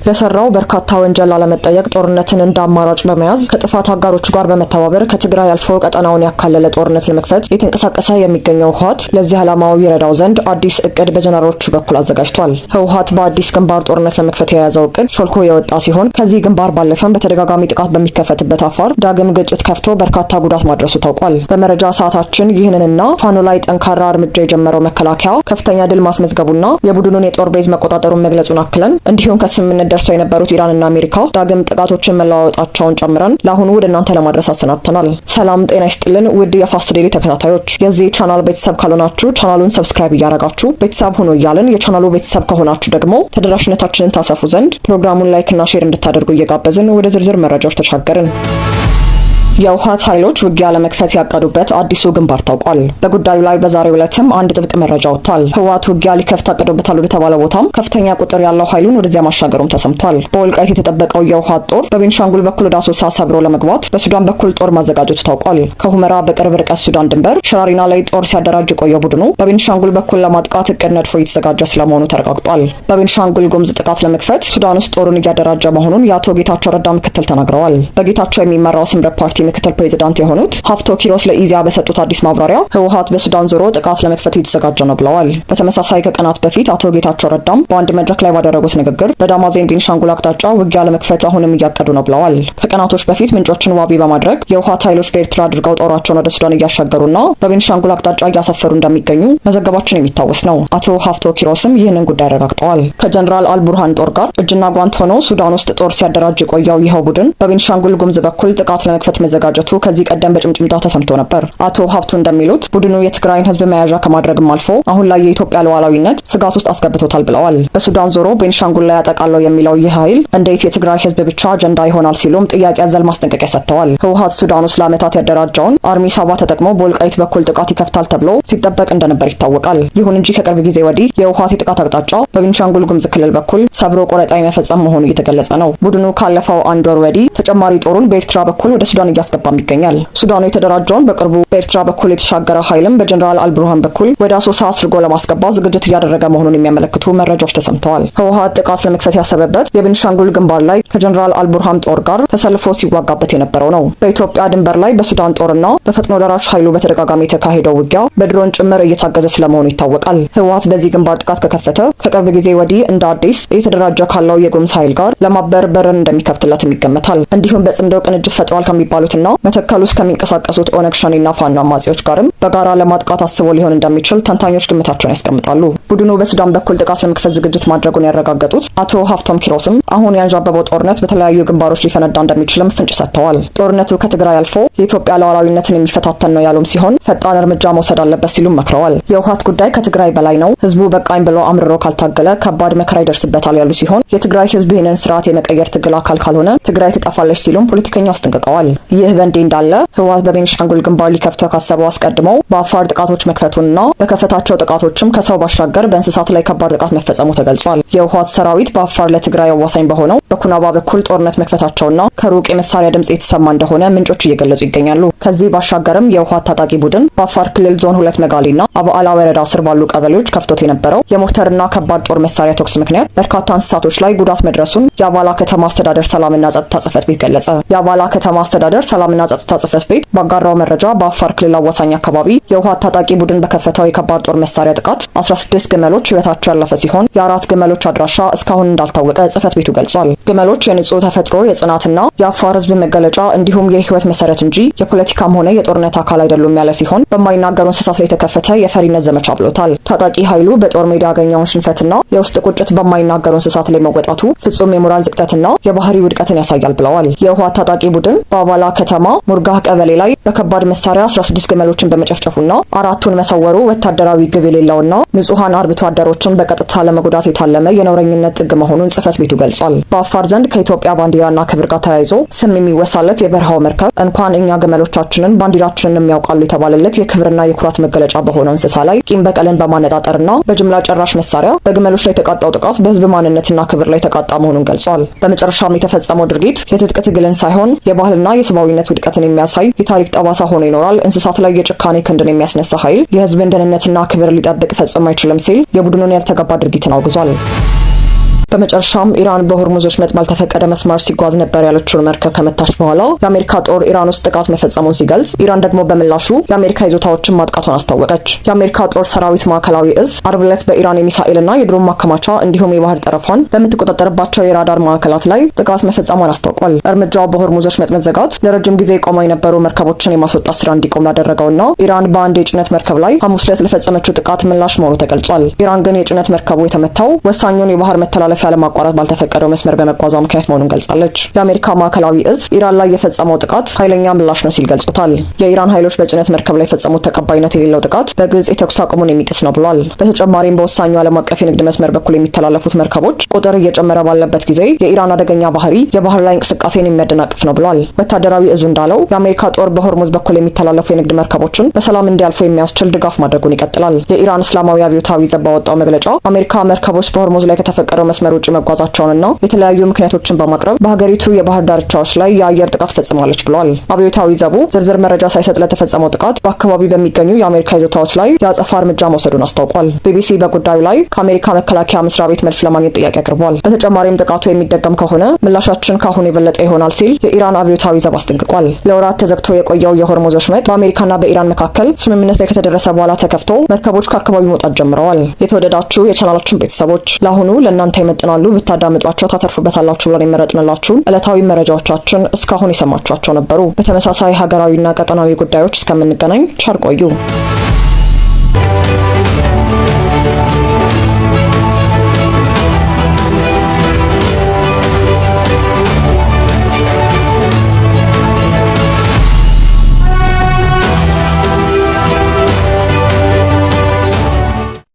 ለሰራው በርካታ ወንጀል ላለመጠየቅ ጦርነትን እንደ አማራጭ በመያዝ ከጥፋት አጋሮቹ ጋር በመተባበር ከትግራይ አልፎ ቀጠናውን ያካለለ ጦርነት ለመክፈት የተንቀሳቀሰ የሚገኘው ህወሓት ለዚህ ዓላማው ይረዳው ዘንድ አዲስ እቅድ በጀነራሎቹ በኩል አዘጋጅቷል። ህወሓት በአዲስ ግንባር ጦርነት ለመክፈት የያዘው እቅድ ሾልኮ የወጣ ሲሆን ከዚህ ግንባር ባለፈም በተደጋጋሚ ጥቃት በሚከፈትበት አፋር ዳግም ግጭት ከፍቶ በርካታ ጉዳት ማድረሱ ታውቋል። በመረጃ ሰዓታችን ይህንንና ፋኖ ላይ ጠንካራ እርምጃ የጀመረው መከላከያ ከፍተኛ ድል ማስመዝገቡና የቡድኑን የጦር ቤዝ መቆጣጠሩን መግለጹን አክለን እንዲሁም ከስምምነት ደርሰው የነበሩት ኢራንና አሜሪካ ዳግም ጥቃቶችን መለዋወጣቸውን ጨምረን ለአሁኑ ወደ እናንተ ለማድረስ አሰናድተናል። ሰላም ጤና ይስጥልን ውድ የፋስት ዴይሊ ተከታታዮች፣ የዚህ ቻናል ቤተሰብ ካልሆናችሁ ቻናሉን ሰብስክራይብ እያደረጋችሁ ቤተሰብ ሆኖ እያልን የቻናሉ ቤተሰብ ከሆናችሁ ደግሞ ተደራሽነታችንን ታሰፉ ዘንድ ፕሮግራሙን ላይክ እና ሼር እንድታደርጉ እየጋበዝን ወደ ዝርዝር መረጃዎች ተሻገርን። የህወሓት ኃይሎች ውጊያ ለመክፈት ያቀዱበት አዲሱ ግንባር ታውቋል። በጉዳዩ ላይ በዛሬው ዕለትም አንድ ጥብቅ መረጃ ወጥቷል። ህወሓት ውጊያ ሊከፍት አቅዶበታል ወደ ተባለ ቦታም ከፍተኛ ቁጥር ያለው ኃይሉን ወደዚያ ማሻገሩም ተሰምቷል። በወልቃይት የተጠበቀው የህወሓት ጦር በቤንሻንጉል በኩል ወደ አሶሳ ሰብሮ ለመግባት በሱዳን በኩል ጦር ማዘጋጀቱ ታውቋል። ከሁመራ በቅርብ ርቀት ሱዳን ድንበር ሸራሪና ላይ ጦር ሲያደራጅ የቆየው ቡድኑ በቤንሻንጉል በኩል ለማጥቃት እቅድ ነድፎ እየተዘጋጀ ስለመሆኑ ተረጋግጧል። በቤንሻንጉል ጉሙዝ ጥቃት ለመክፈት ሱዳን ውስጥ ጦሩን እያደራጀ መሆኑን የአቶ ጌታቸው ረዳ ምክትል ተናግረዋል። በጌታቸው የሚመራው ስምረት ፓርቲ ምክትል ፕሬዚዳንት የሆኑት ሀፍቶ ኪሮስ ለኢዜአ በሰጡት አዲስ ማብራሪያ ህወሓት በሱዳን ዞሮ ጥቃት ለመክፈት እየተዘጋጀ ነው ብለዋል። በተመሳሳይ ከቀናት በፊት አቶ ጌታቸው ረዳም በአንድ መድረክ ላይ ባደረጉት ንግግር በዳማዜን ቤንሻንጉል አቅጣጫ ውጊያ ለመክፈት አሁንም እያቀዱ ነው ብለዋል። ከቀናቶች በፊት ምንጮችን ዋቢ በማድረግ የህወሓት ኃይሎች በኤርትራ አድርገው ጦራቸውን ወደ ሱዳን እያሻገሩና በቤንሻንጉል አቅጣጫ እያሰፈሩ እንደሚገኙ መዘገባችን የሚታወስ ነው። አቶ ሀፍቶ ኪሮስም ይህንን ጉዳይ አረጋግጠዋል። ከጀነራል አልቡርሃን ጦር ጋር እጅና ጓንት ሆኖ ሱዳን ውስጥ ጦር ሲያደራጅ የቆየው ይኸው ቡድን በቤንሻንጉል ጉሙዝ በኩል ጥቃት ለመክፈት መዘጋጀቱ ከዚህ ቀደም በጭምጭምታ ተሰምቶ ነበር። አቶ ሀብቱ እንደሚሉት ቡድኑ የትግራይን ህዝብ መያዣ ከማድረግም አልፎ አሁን ላይ የኢትዮጵያ ሉዓላዊነት ስጋት ውስጥ አስገብቶታል ብለዋል። በሱዳን ዞሮ ቤንሻንጉል ላይ ያጠቃለው የሚለው ይህ ኃይል እንዴት የትግራይ ህዝብ ብቻ አጀንዳ ይሆናል ሲሉም ጥያቄ አዘል ማስጠንቀቂያ ሰጥተዋል። ህወሓት ሱዳን ውስጥ ለዓመታት ያደራጀውን አርሚ ሳባ ተጠቅሞ በወልቃይት በኩል ጥቃት ይከፍታል ተብሎ ሲጠበቅ እንደነበር ይታወቃል። ይሁን እንጂ ከቅርብ ጊዜ ወዲህ የህወሓት የጥቃት አቅጣጫ በቤንሻንጉል ጉሙዝ ክልል በኩል ሰብሮ ቆረጣ የመፈጸም መሆኑ እየተገለጸ ነው። ቡድኑ ካለፈው አንድ ወር ወዲህ ተጨማሪ ጦሩን በኤርትራ በኩል ወደ ሱዳን እያስገባም ይገኛል። ሱዳኑ የተደራጀውን በቅርቡ በኤርትራ በኩል የተሻገረ ኃይልም በጀነራል አልቡርሃን በኩል ወደ አሶሳ አስርጎ ለማስገባት ዝግጅት እያደረገ መሆኑን የሚያመለክቱ መረጃዎች ተሰምተዋል። ህወሓት ጥቃት ለመክፈት ያሰበበት የቤንሻንጉል ግንባር ላይ ከጀነራል አልቡርሃን ጦር ጋር ተሰልፎ ሲዋጋበት የነበረው ነው። በኢትዮጵያ ድንበር ላይ በሱዳን ጦርና በፈጥኖ ደራሽ ኃይሉ በተደጋጋሚ የተካሄደው ውጊያ በድሮን ጭምር እየታገዘ ስለመሆኑ ይታወቃል። ህወሓት በዚህ ግንባር ጥቃት ከከፈተ ከቅርብ ጊዜ ወዲህ እንደ አዲስ እየተደራጀ ካለው የጉሙዝ ኃይል ጋር ለማበር በርን እንደሚከፍትለትም ይገመታል። እንዲሁም በጽምዶ ቅንጅት ፈጥሯል ከሚባሉትና መተከል ውስጥ ከሚንቀሳቀሱት ኦነግ ሸኔና ፋኖ አማጺዎች ጋርም በጋራ ለማጥቃት አስቦ ሊሆን እንደሚችል ተንታኞች ግምታቸውን ያስቀምጣሉ። ቡድኑ በሱዳን በኩል ጥቃት ለመክፈት ዝግጅት ማድረጉን ያረጋገጡት አቶ ሀፍቶም ኪሮስም አሁን ያንዣበበው ጦርነት በተለያዩ ግንባሮች ሊፈነዳ እንደሚችልም ፍንጭ ሰጥተዋል። ጦርነቱ ከትግራይ አልፎ የኢትዮጵያ ሉዓላዊነትን የሚፈታተን ነው ያሉም ሲሆን ፈጣን እርምጃ መውሰድ አለበት ሲሉም መክረዋል። የህወሓት ጉዳይ ከትግራይ በላይ ነው፣ ህዝቡ በቃኝ ብሎ አምርሮ ካልታገለ ከባድ መከራ ይደርስበታል ያሉ ሲሆን የትግራይ ህዝብ ይህንን ስርዓት የመቀየር ትግል አካል ካልሆነ ትግራይ ትጠፋለች ሲሉም ፖለቲከኛው አስጠንቅቀዋል። ይህ በእንዲህ እንዳለ ህወሓት በቤንሻንጉል ግንባር ሊከፍተው ካሰበው አስቀድመው በአፋር ጥቃቶች መክፈቱንና በከፈታቸው ጥቃቶችም ከሰው ባሻገር በእንስሳት ላይ ከባድ ጥቃት መፈጸሙ ተገልጿል። የህወሓት ሰራዊት በአፋር ለትግራይ አዋሳኝ በሆነው በኩናባ በኩል ጦርነት መክፈታቸውና ከሩቅ የመሳሪያ ድምጽ የተሰማ እንደሆነ ምንጮች እየገለጹ ይገኛሉ። ከዚህ ባሻገርም የህወሓት ታጣቂ ቡድን በአፋር ክልል ዞን 2 መጋሌና አበዓላ ወረዳ ስር ባሉ ቀበሌዎች ከፍቶት የነበረው የሞርተርና ከባድ ጦር መሳሪያ ተኩስ ምክንያት በርካታ እንስሳቶች ላይ ጉዳት መድረሱን የአባላ ከተማ አስተዳደር ሰላምና ጸጥታ ጽሕፈት ቤት ገለጸ። የአባላ ከተማ አስተዳደር ሰላምና ጸጥታ ጽሕፈት ቤት ባጋራው መረጃ በአፋር ክልል አዋሳኝ አካባቢ የህወሓት ታጣቂ ቡድን በከፈተው የከባድ ጦር መሳሪያ ጥቃት 16 ግመሎች ህይወታቸው ያለፈ ሲሆን የአራት ግመሎች አድራሻ እስካሁን እንዳልታወቀ ጽሕፈት ቤቱ ገልጿል። ግመሎች የንጹህ ተፈጥሮ የጽናትና የአፋር ህዝብ መገለጫ እንዲሁም የህይወት መሰረት እንጂ የፖለቲካም ሆነ የጦርነት አካል አይደሉም ያለ ሲሆን በማይናገሩ እንስሳት ላይ የተከፈተ የፈሪነት ዘመቻ ብሎታል። ታጣቂ ኃይሉ በጦር ሜዳ ያገኘውን ሽንፈትና የውስጥ ቁጭት በማይናገሩ እንስሳት ላይ መወጣቱ ፍጹም የሞራል ዝቅጠትና የባህሪ ውድቀትን ያሳያል ብለዋል። የህወሓት ታጣቂ ቡድን በአባላ ከተማ ሙርጋህ ቀበሌ ላይ በከባድ መሳሪያ 16 ግመሎችን በመጨፍጨፉና አራቱን መሰወሩ ወታደራዊ ግብ የሌለውና ንጹሃን አርብቶ አደሮችን በቀጥታ ለመጉዳት የታለመ የነውረኝነት ጥግ መሆኑን ጽሕፈት ቤቱ ገልጿል። በአፋር ዘንድ ከኢትዮጵያ ባንዲራና ክብር ጋር ተያይዞ ስም የሚወሳለት የበረሃው መርከብ እንኳን እኛ ግመሎቻችንን ባንዲራችንን የሚያውቃሉ የተባለለት የክብርና የኩራት መገለጫ በሆነው እንስሳ ላይ ቂም በቀልን በማነጣጠርና በጅምላ ጨራሽ መሳሪያ በግመሎች ላይ የተቃጣው ጥቃት በህዝብ ማንነትና ክብር ላይ የተቃጣ መሆኑን ገልጿል። በመጨረሻም የተፈጸመው ድርጊት የትጥቅ ትግልን ሳይሆን የባህልና የሰብአዊነት ውድቀትን የሚያሳይ የታሪክ ጠባሳ ሆኖ ይኖራል። እንስሳት ላይ የጭካኔ ክንድን የሚያስነሳ ኃይል የህዝብን ደህንነትና ክብር ሊጠብቅ ፈጽሞ አይችልም ሲል የቡድኑን ያልተገባ ድርጊትን አውግዟል። በመጨረሻም ኢራን በሆርሙዝ ወሽመጥ ባልተፈቀደ መስመር ሲጓዝ ነበር ያለችውን መርከብ ከመታች በኋላ የአሜሪካ ጦር ኢራን ውስጥ ጥቃት መፈጸሙን ሲገልጽ፣ ኢራን ደግሞ በምላሹ የአሜሪካ ይዞታዎችን ማጥቃቷን አስታወቀች። የአሜሪካ ጦር ሰራዊት ማዕከላዊ እዝ አርብ ዕለት በኢራን የሚሳኤልና የድሮን ማከማቻ እንዲሁም የባህር ጠረፏን በምትቆጣጠርባቸው የራዳር ማዕከላት ላይ ጥቃት መፈጸሟን አስታውቋል። እርምጃው በሆርሙዝ ወሽመጥ መዘጋት ለረጅም ጊዜ ቆመው የነበሩ መርከቦችን የማስወጣት ስራ እንዲቆም ላደረገውና ኢራን በአንድ የጭነት መርከብ ላይ ሐሙስ ዕለት ለፈጸመችው ጥቃት ምላሽ መሆኑ ተገልጿል። ኢራን ግን የጭነት መርከቡ የተመታው ወሳኙን የባህር መተላለፊያ ለማቋረጥ ባልተፈቀደው መስመር በመጓዟ ምክንያት መሆኑን ገልጻለች። የአሜሪካ ማዕከላዊ እዝ ኢራን ላይ የፈጸመው ጥቃት ኃይለኛ ምላሽ ነው ሲል ገልጾታል። የኢራን ኃይሎች በጭነት መርከብ ላይ የፈጸሙት ተቀባይነት የሌለው ጥቃት በግልጽ የተኩስ አቁሙን የሚጥስ ነው ብሏል። በተጨማሪም በወሳኙ ዓለም አቀፍ የንግድ መስመር በኩል የሚተላለፉት መርከቦች ቁጥር እየጨመረ ባለበት ጊዜ የኢራን አደገኛ ባህሪ የባህር ላይ እንቅስቃሴን የሚያደናቅፍ ነው ብሏል። ወታደራዊ እዙ እንዳለው የአሜሪካ ጦር በሆርሙዝ በኩል የሚተላለፉ የንግድ መርከቦችን በሰላም እንዲያልፉ የሚያስችል ድጋፍ ማድረጉን ይቀጥላል። የኢራን እስላማዊ አብዮታዊ ዘብ ባወጣው መግለጫ አሜሪካ መርከቦች በሆርሙዝ ላይ ከተፈቀደው መስመር ውጭ መጓዛቸውንና የተለያዩ ምክንያቶችን በማቅረብ በሀገሪቱ የባህር ዳርቻዎች ላይ የአየር ጥቃት ፈጽማለች ብሏል። አብዮታዊ ዘቡ ዝርዝር መረጃ ሳይሰጥ ለተፈጸመው ጥቃት በአካባቢው በሚገኙ የአሜሪካ ይዞታዎች ላይ የአጸፋ እርምጃ መውሰዱን አስታውቋል። ቢቢሲ በጉዳዩ ላይ ከአሜሪካ መከላከያ መስሪያ ቤት መልስ ለማግኘት ጥያቄ አቅርቧል። በተጨማሪም ጥቃቱ የሚደገም ከሆነ ምላሻችን ካሁን የበለጠ ይሆናል ሲል የኢራን አብዮታዊ ዘብ አስጠንቅቋል። ለወራት ተዘግቶ የቆየው የሆርሙዝ ወሽመጥ በአሜሪካና በኢራን መካከል ስምምነት ላይ ከተደረሰ በኋላ ተከፍቶ መርከቦች ከአካባቢው መውጣት ጀምረዋል። የተወደዳችሁ የቻናላችን ቤተሰቦች ለአሁኑ ለእናንተ ይመጥናሉ ብታዳምጧቸው ታተርፉበታላችሁ ብለን የመረጥንላችሁን ዕለታዊ መረጃዎቻችን እስካሁን የሰማችኋቸው ነበሩ። በተመሳሳይ ሀገራዊና ቀጠናዊ ጉዳዮች እስከምንገናኝ ቸር ቆዩ።